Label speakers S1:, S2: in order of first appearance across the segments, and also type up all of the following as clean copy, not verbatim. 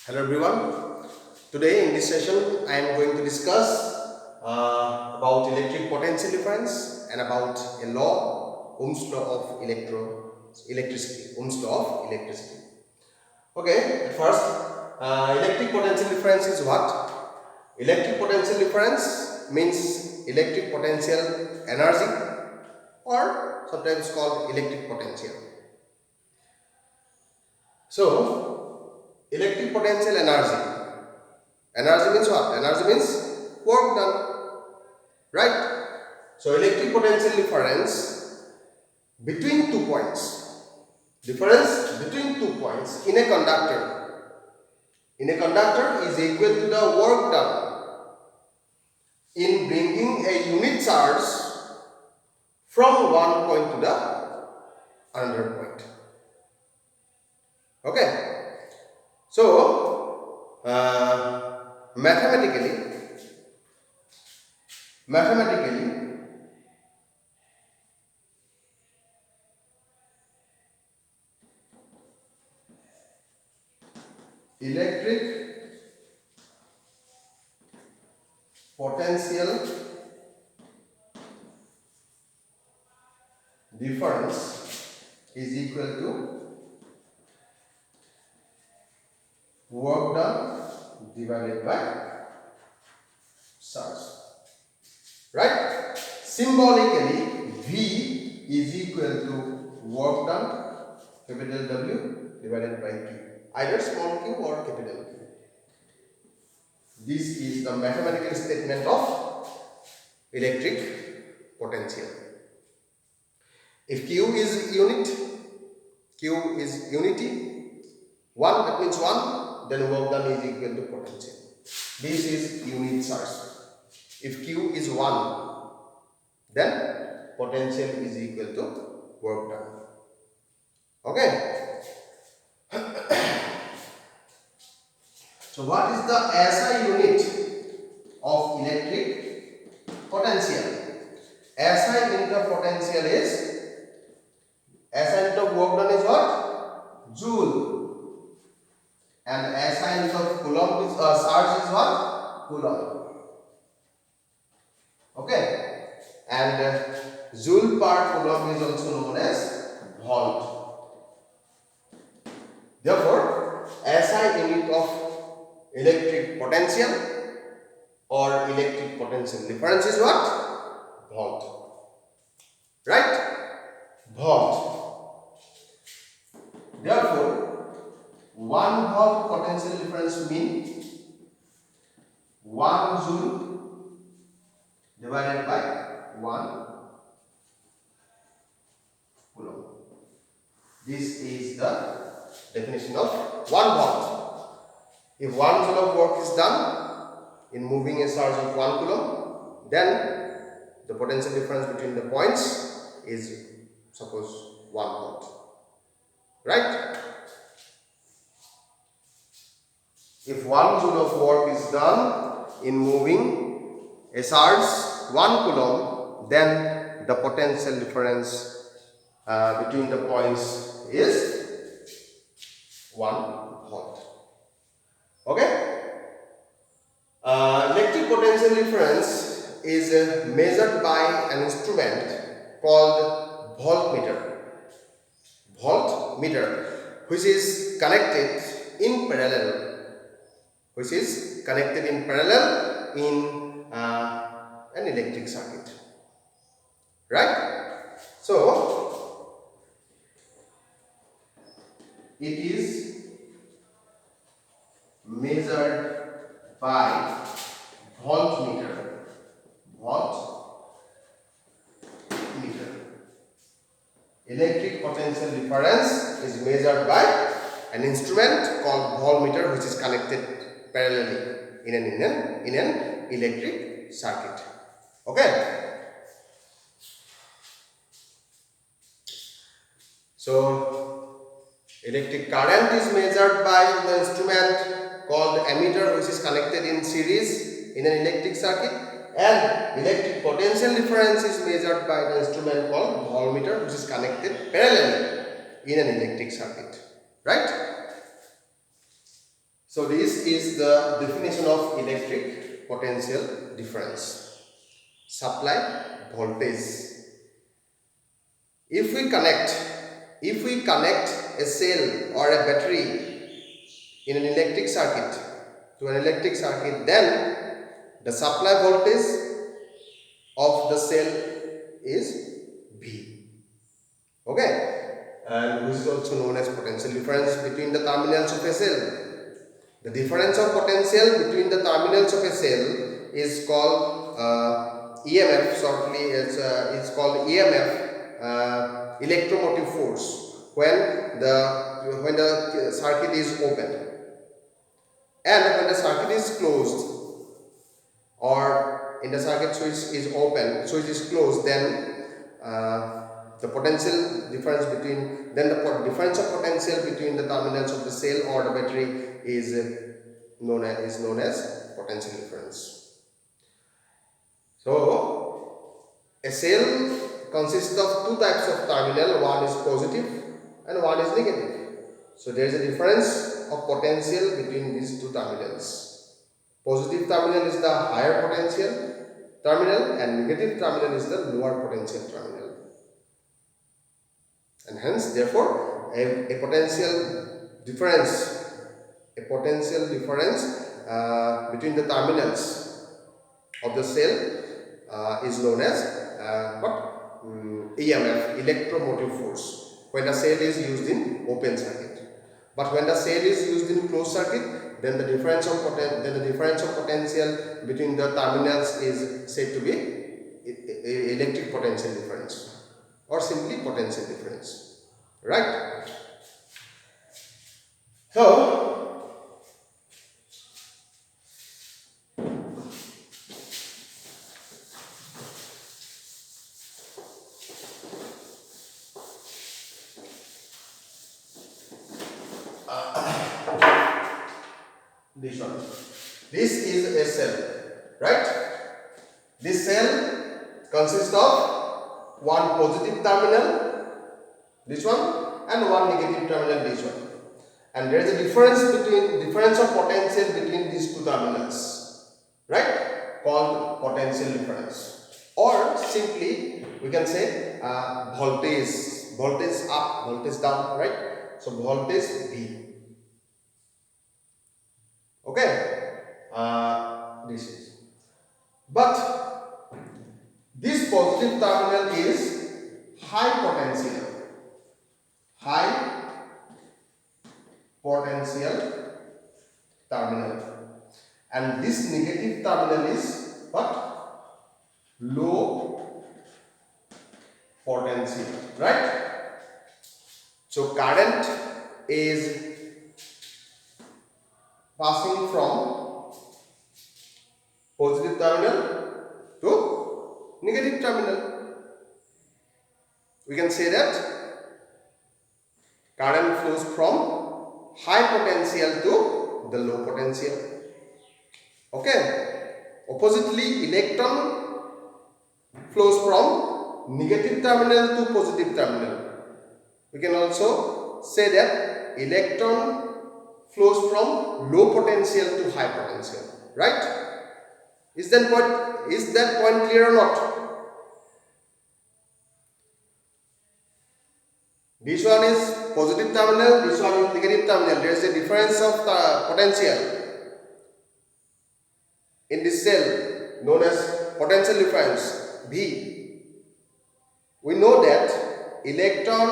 S1: Hello everyone. Today in this session I am going to discuss about electric potential difference and about a law, Ohm's law of electricity. Ohm's law of electricity. Okay, at first, electric potential difference is what? Electric potential difference means electric potential energy, or sometimes called electric potential. So, electric potential energy. Energy means what? Energy means work done, right? So, electric potential difference between 2 points. Difference between 2 points in a conductor is equal to the work done in bringing a unit charge from one point to the another point. Okay. So, mathematically, electric potential difference is equal to work done divided by charge. Right? Symbolically, V is equal to work done, capital W, divided by Q. Either small q or capital Q. This is the mathematical statement of electric potential. If Q is unity, 1, that means 1, then work done is equal to potential. This is unit charge. If Q is 1, then potential is equal to work done. Okay. So what is the SI unit of electric potential? SI unit of potential is, SI unit of work done is what? Joule. And SI unit of Coulomb is, charge is what? Coulomb. Okay. And Joule per Coulomb is also known as volt. Therefore, SI unit of electric potential or electric potential difference is what? Volt. Right? Volt. Therefore, 1 volt potential difference means 1 joule divided by 1 coulomb. This is the definition of 1 volt. If 1 joule of work is done in moving a charge of 1 coulomb, then the potential difference between the points is, suppose, 1 volt. Right? If 1 joule of work is done in moving a charge 1 coulomb, then the potential difference between the points is 1 volt. Okay? Electric potential difference is measured by an instrument called voltmeter. Voltmeter, which is connected in parallel. In an electric circuit. Right? So, it is measured by voltmeter. Electric potential difference is measured by an instrument called voltmeter, which is connected parallelly in an electric circuit. Okay. So, electric current is measured by the instrument called ammeter, which is connected in series in an electric circuit, and electric potential difference is measured by the instrument called voltmeter, which is connected parallelly in an electric circuit. Right? So this is the definition of electric potential difference. Supply voltage. If we connect a cell or a battery in an electric circuit to an electric circuit, then the supply voltage of the cell is V. Okay, and which is also known as potential difference between the terminals of a cell. The difference of potential between the terminals of a cell is called EMF. Shortly, it's called EMF, electromotive force, when the circuit is open, and when the circuit is closed, or in the circuit switch is open, switch is closed, then the potential difference between the difference of potential between the terminals of the cell or the battery is known as potential difference. So a cell consists of two types of terminal. One is positive and one is negative. So there is a difference of potential between these two terminals. Positive terminal is the higher potential terminal and negative terminal is the lower potential terminal. And hence, therefore, a potential difference between the terminals of the cell is known as EMF, electromotive force, when the cell is used in open circuit. But when the cell is used in closed circuit, then the difference of potential between the terminals is said to be electric potential difference, or simply potential difference, right? This one. This is a cell, right? This cell consists of one positive terminal, this one, and one negative terminal, this one. And there is a difference of potential between these two terminals, right? Called potential difference, or simply we can say voltage up, voltage down, right? So voltage V. Okay, this is. But this positive terminal is high potential terminal, and this negative terminal is what? Low potential, right? So current is passing from positive terminal to negative terminal. We can say that current flows from high potential to the low potential. Okay. Oppositely, electron flows from negative terminal to positive terminal. We can also say that electron flows from low potential to high potential, right? Is that point clear or not? This one is positive terminal, this one is negative terminal. There is a difference of potential in this cell known as potential difference, V. We know that electron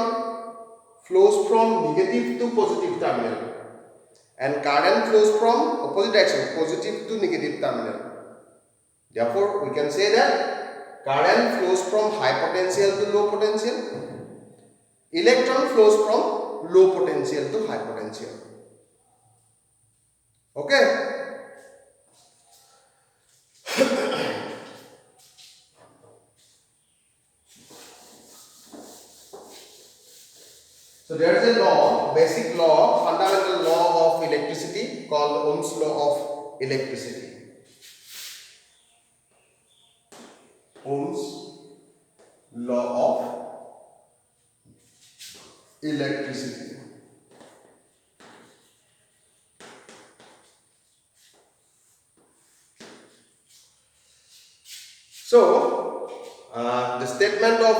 S1: flows from negative to positive terminal, and current flows from opposite direction, positive to negative terminal. Therefore, we can say that current flows from high potential to low potential. Electron flows from low potential to high potential. Okay. So there is a law, basic law, fundamental law of electricity called Ohm's law of electricity. Ohm's law of electricity.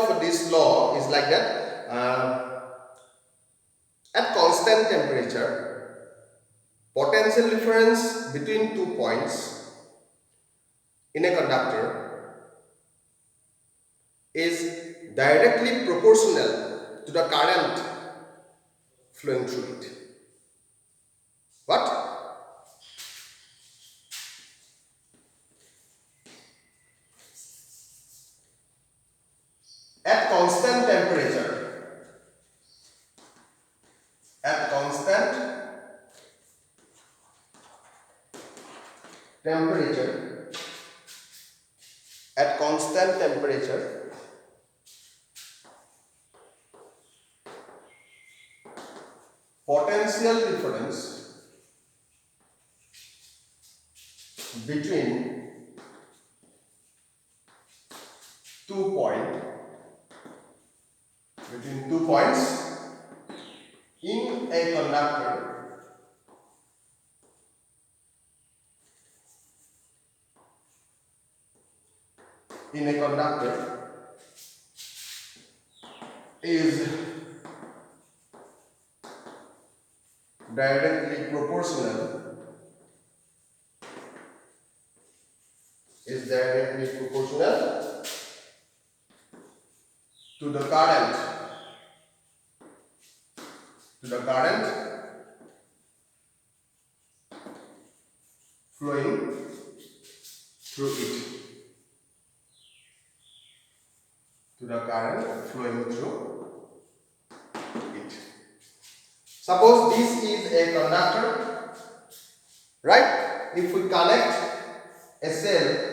S1: of this law is like that. At constant temperature, potential difference between 2 points in a conductor is directly proportional to the current flowing through it. What? At constant temperature, at constant temperature, at constant temperature, potential difference between 2 points in a conductor is directly proportional to the current flowing through it. Suppose this is a conductor, right? If we connect a cell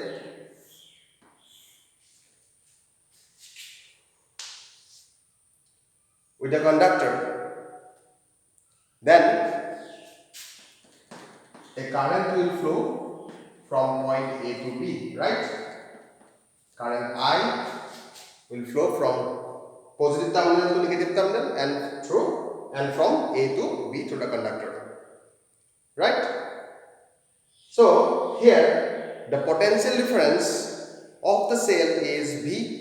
S1: with a conductor, then a current will flow from point A to B, right? Current I will flow from positive terminal to negative terminal and from A to B to the conductor, right? So here the potential difference of the cell is V,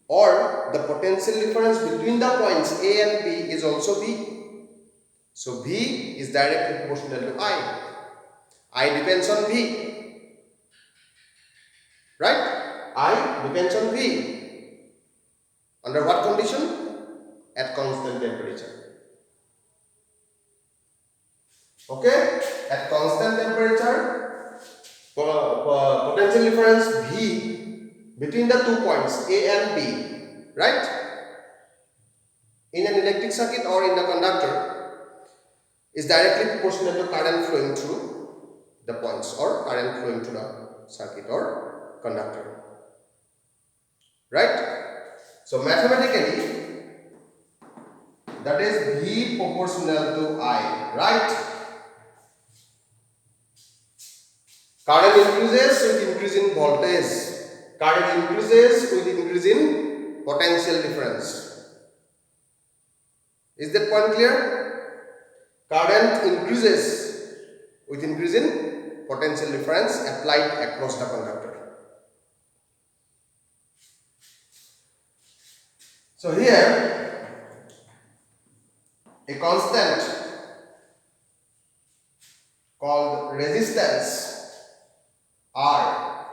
S1: or the potential difference between the points A and B is also V. So V is directly proportional to I. I depends on V, right? I depends on V. Under what condition? At constant temperature. Okay? At constant temperature, potential difference V between the 2 points A and B, right? In an electric circuit or in the conductor is directly proportional to current flowing through the points or current flowing through the circuit or conductor, right? So mathematically, that is V proportional to I, right? Current increases with increase in voltage. Current increases with increase in potential difference. Is that point clear? Current increases with increase in potential difference applied across the conductor. So here a constant called resistance R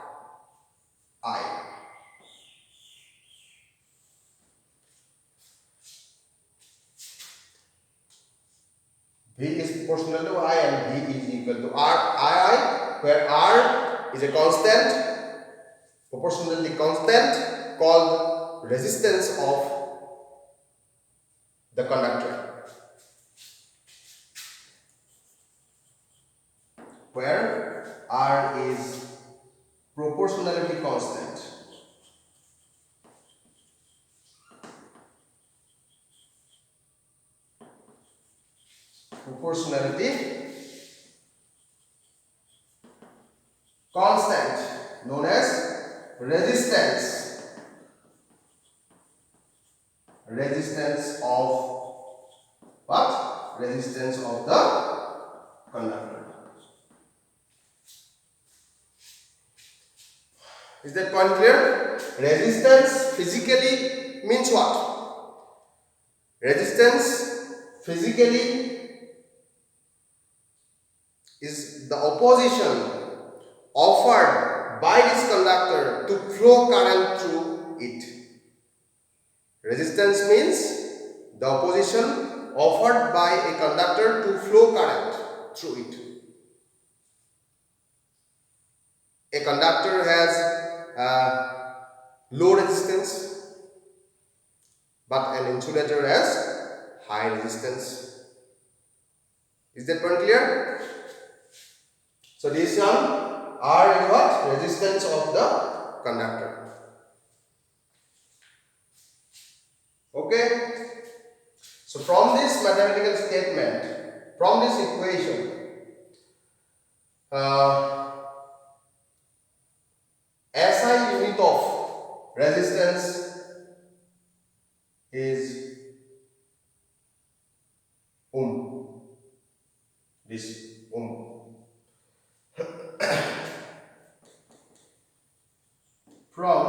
S1: I V is proportional to I and V is equal to I, where R is a constant, proportionally constant, called resistance of the conductor, where R is proportionality constant. Proportionality constant, known as resistance. Resistance of what? Resistance of the conductor. Is that point clear? Resistance physically means what? Resistance physically is the opposition offered by this conductor to flow current through it. Resistance means the opposition offered by a conductor to flow current through it. A conductor has low resistance, but an insulator has high resistance. Is that point clear? So these are what? Resistance of the conductor. Okay? So from this mathematical statement, from this equation, SI unit of resistance is ohm. This ohm. From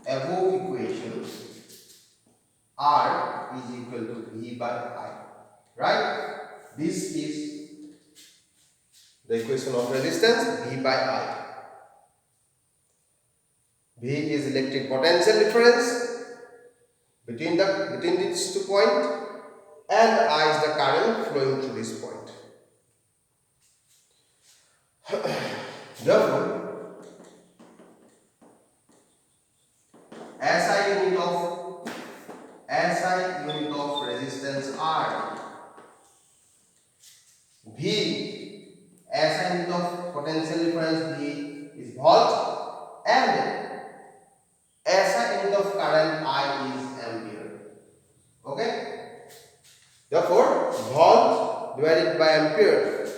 S1: above equation, R is equal to V by I. Right? This is the equation of resistance, V by I. V is electric potential difference between these 2 points, and I is the current flowing through this point. Therefore, SI unit of resistance R, V, SI unit of potential difference V is volt, and SI unit of current I is ampere. Okay? Therefore, volt divided by ampere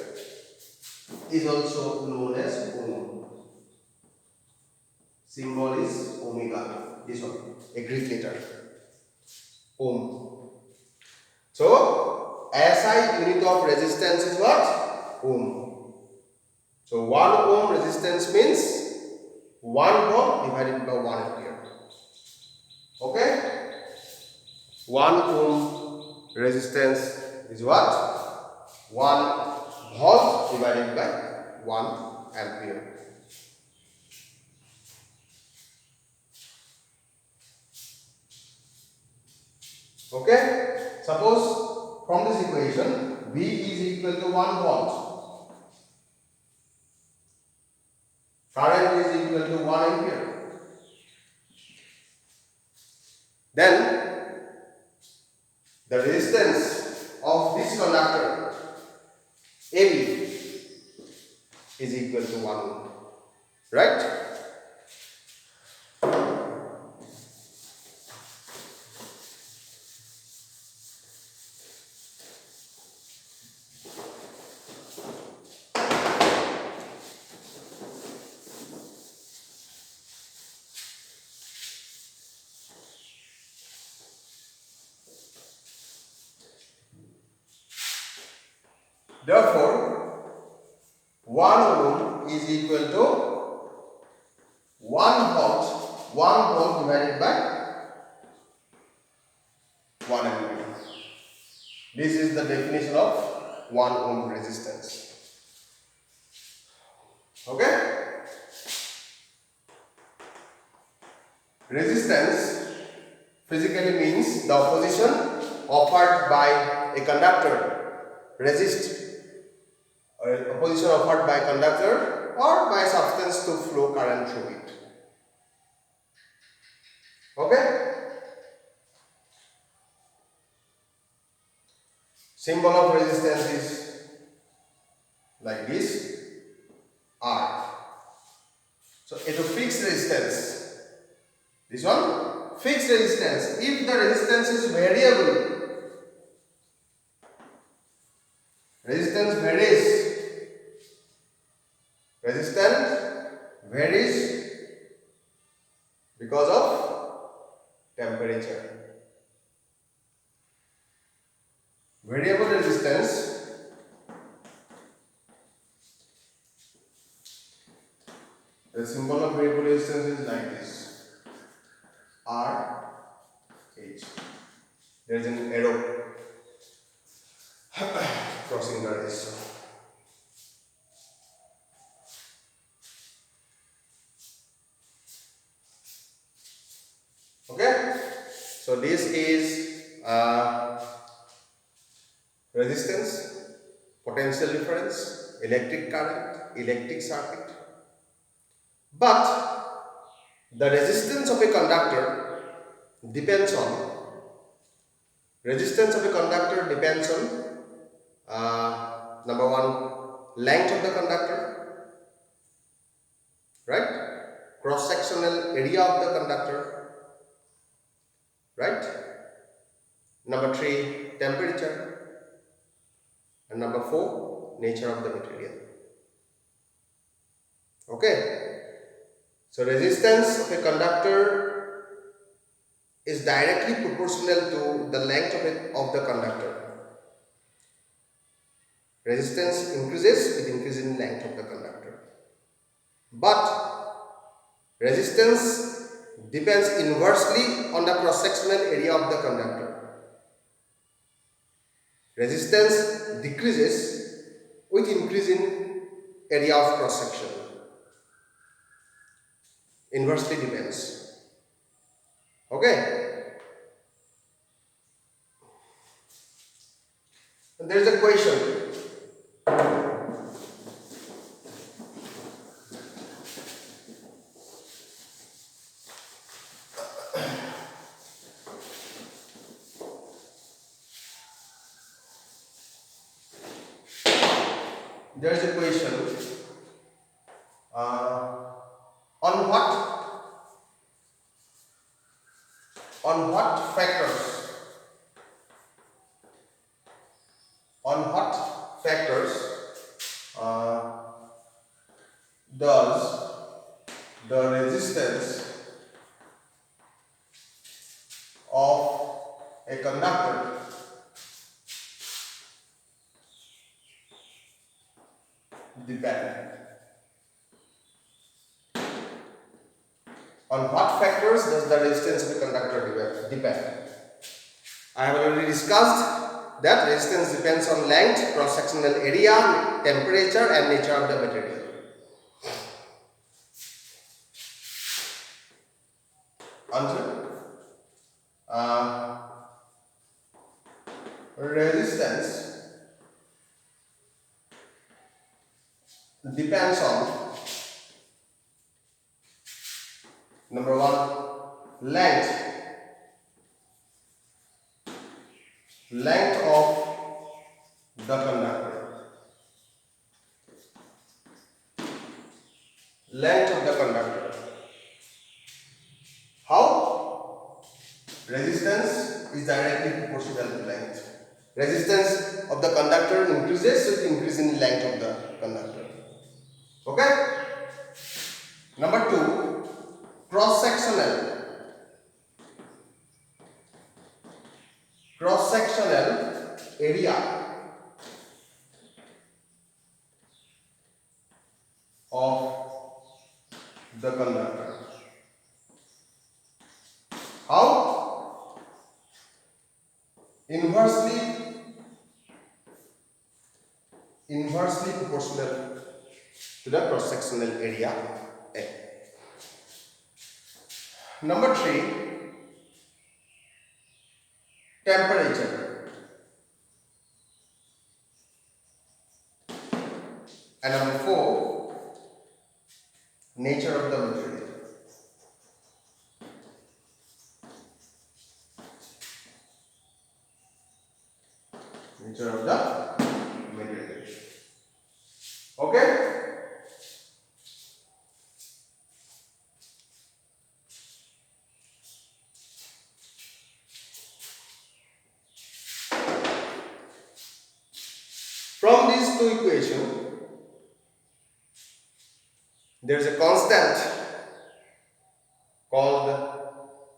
S1: is also known as ohm. Symbol is omega. This one, a Greek letter. Ohm. So, SI unit of resistance is what? Ohm. So, 1 ohm resistance means 1 volt divided by 1 ampere. Okay? 1 ohm resistance is what? 1 volt divided by 1 ampere. Okay? Suppose from this equation, V is equal to 1 volt. Current is equal to 1 ampere. Then, the resistance of this conductor, AB, is equal to 1 ohm. Right? Therefore, 1 ohm is equal to 1 volt divided by 1 ampere. This is the definition of 1 ohm resistance. Okay? Resistance physically means the opposition offered by a conductor. Opposition offered by conductor or by substance to flow current through it. Okay? Symbol of resistance is like this, R. So it is a fixed resistance. This one, fixed resistance. If the resistance is variable, resistance varies because of temperature. Variable resistance the symbol of variable resistance is like this. R H. There is an arrow crossing the resistor. Okay, so this is resistance, potential difference, electric current, electric circuit. But the resistance of a conductor depends on number one, length of the conductor, right? Cross-sectional area of the conductor, right? Number three, temperature, and number four, nature of the material. Okay, so resistance of a conductor is directly proportional to the length of the conductor. Resistance increases with increasing length of the conductor. But resistance depends inversely on the cross-sectional area of the conductor. Resistance decreases with increasing area of cross-section. Inversely depends. Okay? And there is a question. There is a question. On what factors does the resistance of a conductor depend? On what factors does the resistance of a conductor depend? I have already discussed that resistance depends on length, cross-sectional area, temperature, and nature of the material. Answer. Resistance depends on number one, length of the conductor. Length of the conductor. How? Resistance is directly proportional to length. Resistance of the conductor increases with increasing length of the conductor. Okay? Number two, cross-sectional area of the conductor. How? Inversely proportional to the cross-sectional area A. Number three, temperature. And number four, nature of the material. Nature of the material. Okay? From these two equations, there is a constant called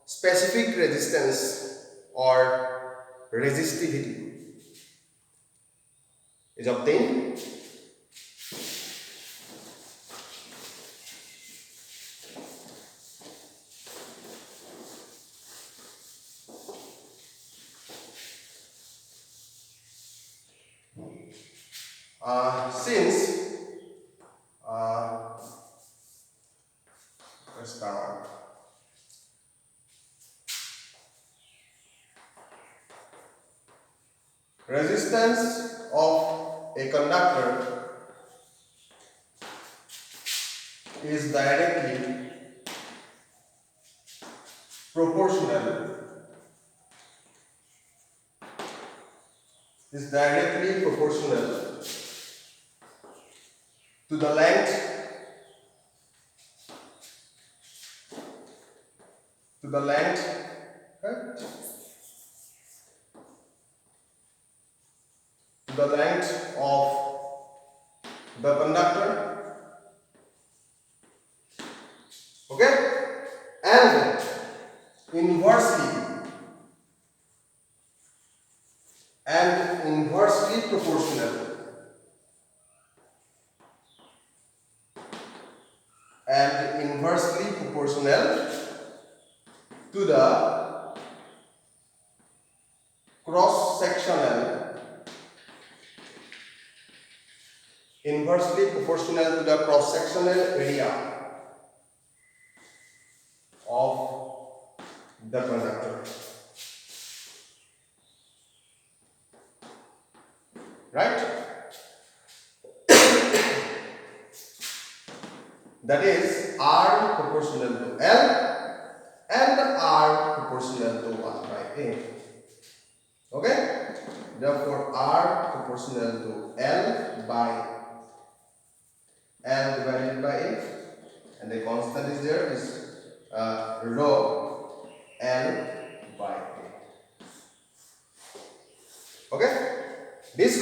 S1: specific resistance or resistivity is obtained. Since let's start. Resistance of a conductor is directly proportional to the length right? To the length of the conductor, okay, and inversely proportional to the cross-sectional area of the conductor, right? That is R proportional to L and R proportional to 1 by A. Okay? Therefore, R proportional to L by L divided by A, and the constant is there is rho L by A. Okay? This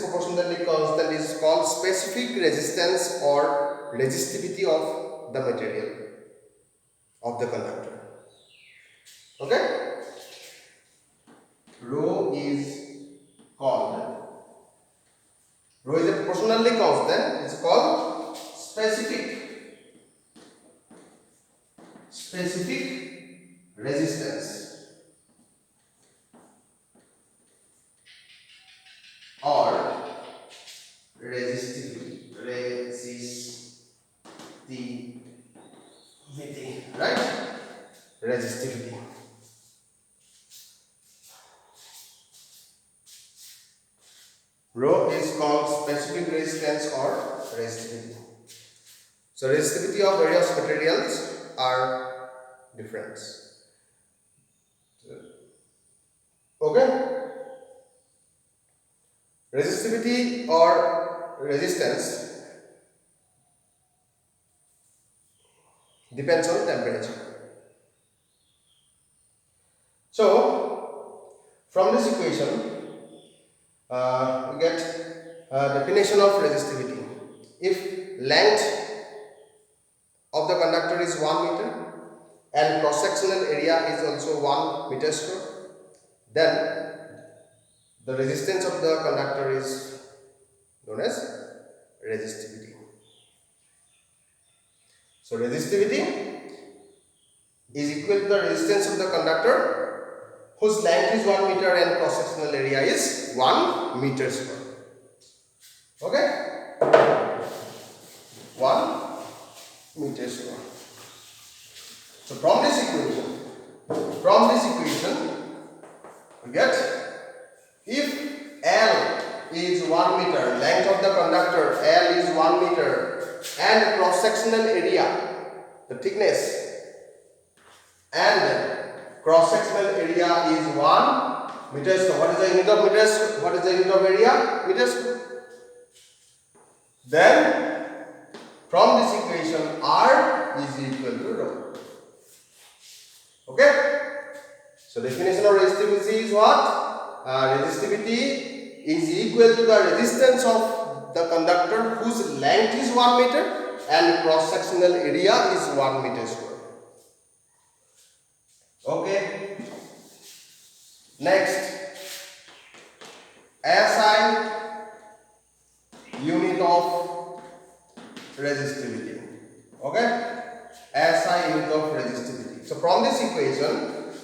S1: proportionality constant is called specific resistance or resistivity of the material of the conductor. Okay? Rho is a proportionality constant. It's called specific resistance or resistivity, right? Resistivity. Rho is called specific resistance or resistivity. So resistivity of various materials are different. Okay? Resistivity or resistance depends on temperature. So from this equation we get definition of resistivity. If length of the conductor is 1 meter and cross-sectional area is also 1 meter square, then the resistance of the conductor is known as resistivity. So resistivity is equal to the resistance of the conductor whose length is 1 meter and cross-sectional area is 1 meter square. Okay? 1 meter square. So from this equation we get, if L is 1 meter, length of the conductor L is 1 meter and cross-sectional area, the thickness and cross-sectional area is 1 meter square. What is the unit of meters? What is the unit of area? Meters. Then from this equation R is equal to rho. Okay? So definition of resistivity is what? Resistivity is equal to the resistance of the conductor whose length is 1 meter and cross-sectional area is 1 meter square. Okay. Next, SI unit of resistivity. Okay, SI unit of resistivity. So from this equation